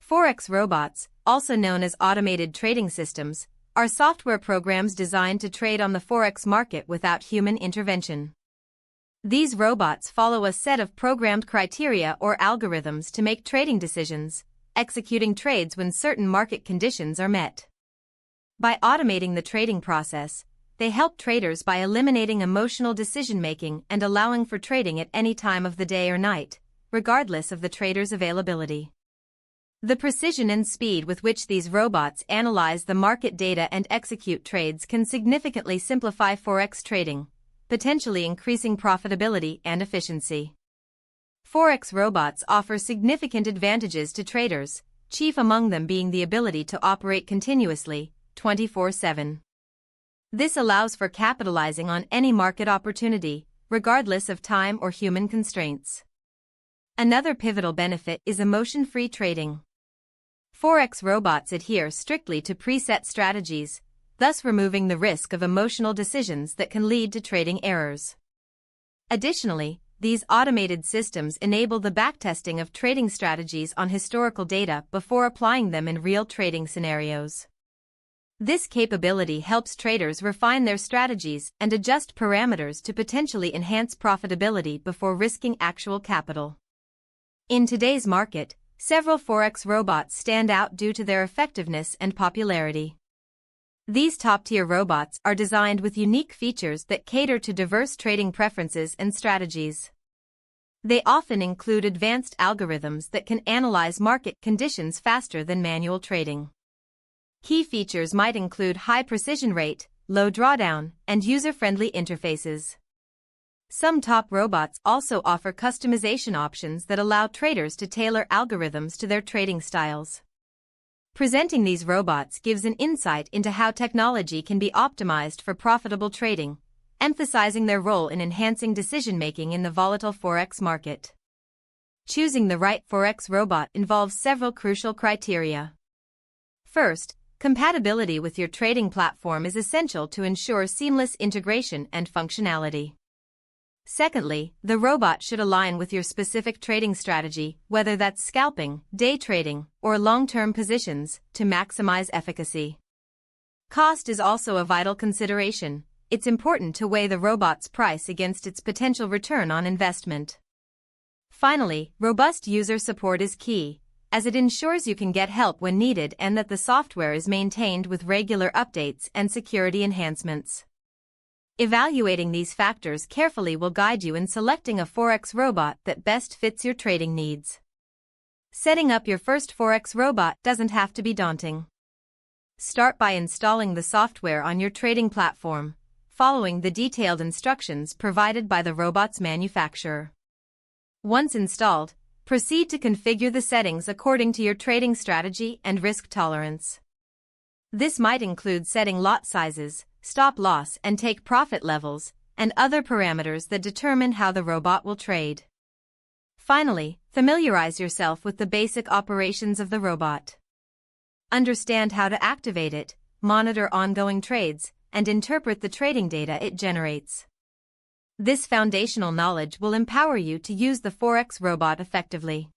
Forex robots, also known as automated trading systems, are software programs designed to trade on the Forex market without human intervention. These robots follow a set of programmed criteria or algorithms to make trading decisions, executing trades when certain market conditions are met. By automating the trading process, they help traders by eliminating emotional decision-making and allowing for trading at any time of the day or night, regardless of the trader's availability. The precision and speed with which these robots analyze the market data and execute trades can significantly simplify Forex trading, potentially increasing profitability and efficiency. Forex robots offer significant advantages to traders, chief among them being the ability to operate continuously, 24/7. This allows for capitalizing on any market opportunity, regardless of time or human constraints. Another pivotal benefit is emotion-free trading. Forex robots adhere strictly to preset strategies, thus removing the risk of emotional decisions that can lead to trading errors. Additionally, these automated systems enable the backtesting of trading strategies on historical data before applying them in real trading scenarios. This capability helps traders refine their strategies and adjust parameters to potentially enhance profitability before risking actual capital. In today's market, several Forex robots stand out due to their effectiveness and popularity. These top-tier robots are designed with unique features that cater to diverse trading preferences and strategies. They often include advanced algorithms that can analyze market conditions faster than manual trading. Key features might include high precision rate, low drawdown, and user-friendly interfaces. Some top robots also offer customization options that allow traders to tailor algorithms to their trading styles. Presenting these robots gives an insight into how technology can be optimized for profitable trading, emphasizing their role in enhancing decision-making in the volatile Forex market. Choosing the right Forex robot involves several crucial criteria. First, compatibility with your trading platform is essential to ensure seamless integration and functionality. Secondly, the robot should align with your specific trading strategy, whether that's scalping, day trading, or long-term positions, to maximize efficacy. Cost is also a vital consideration. It's important to weigh the robot's price against its potential return on investment. Finally, robust user support is key, as it ensures you can get help when needed and that the software is maintained with regular updates and security enhancements. Evaluating these factors carefully will guide you in selecting a Forex robot that best fits your trading needs. Setting up your first Forex robot doesn't have to be daunting. Start by installing the software on your trading platform, following the detailed instructions provided by the robot's manufacturer. Once installed, proceed to configure the settings according to your trading strategy and risk tolerance. This might include setting lot sizes, stop loss and take profit levels, and other parameters that determine how the robot will trade. Finally, familiarize yourself with the basic operations of the robot. Understand how to activate it, monitor ongoing trades, and interpret the trading data it generates. This foundational knowledge will empower you to use the Forex robot effectively.